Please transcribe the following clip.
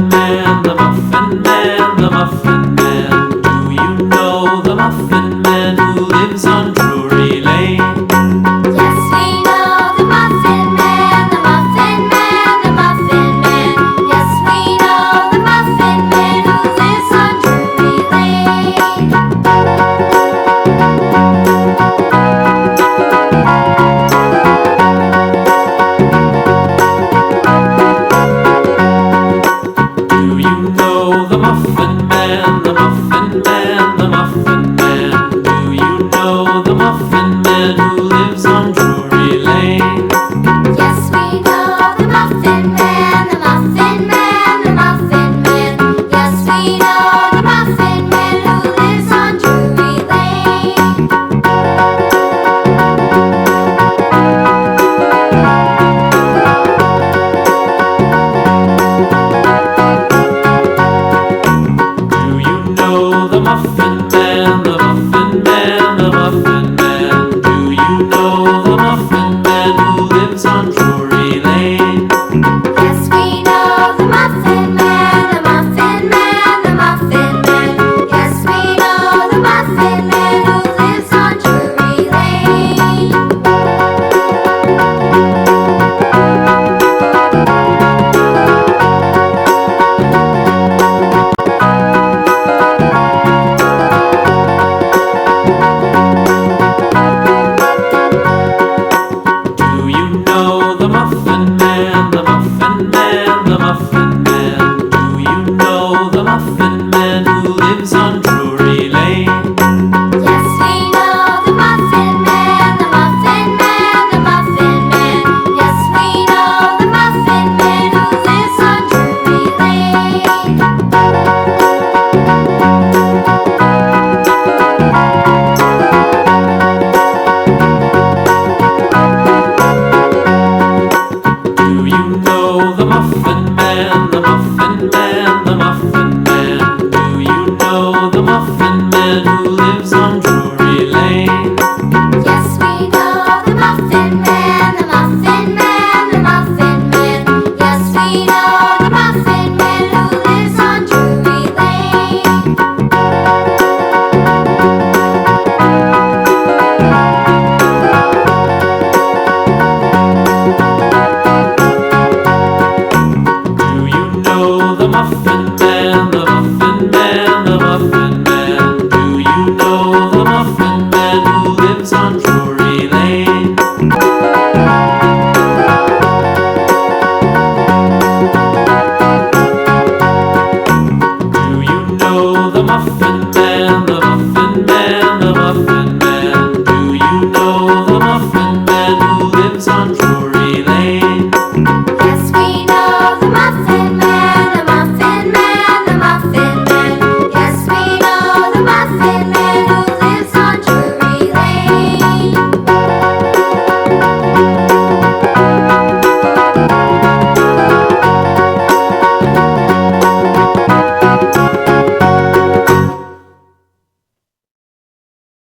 Muffin Man, the Muffin Man, the Muffin Man. Do you know the Muffin Man who lives on Drury Lane? Yes, we know the Muffin Man, the Muffin Man, the Muffin Man. Yes, we know the Muffin Man who lives on Drury Lane. Do you know the Muffin Man, the Muffin Man, the Muffin Man? Do you know the Muffin Man who lives on Drury Lane? Yes, we know the Muffin Man, the Muffin Man, the Muffin Man. Yes, we know the Muffin Man who lives on Drury Lane. Do you know the Muffin Man, the Muffin Man, the Muffin Man? Do you know the Muffin Man who lives on Drury Lane? Yes, we know the Muffin Man, the Muffin Man, the Muffin Man. Yes, we know the Muffin Man who lives on Drury Lane. Do you know the Muffin Man, the Muffin Man, the Muffin Man? Do you know the Muffin Man who lives on Drury Lane? Yes, we know the Muffin Man, the Muffin Man, the Muffin Man. Yes, we know the Muffin Man who lives on Drury Lane. Do you know the Muffin Man, the Muffin Man, the Muffin Man? Do you know the Muffin Man who lives on Drury Lane? Yes, we know the Muffin Man, the Muffin Man, the Muffin Man. Yes, we know the Muffin Man who lives on Drury Lane. Do you know the Muffin Man, the Muffin Man, the Muffin Man? Do you know the Muffin Man who lives on Drury Lane? Do you know the Muffin Man, the Muffin Man, the Muffin Man? Do you know the Muffin Man who lives on Drury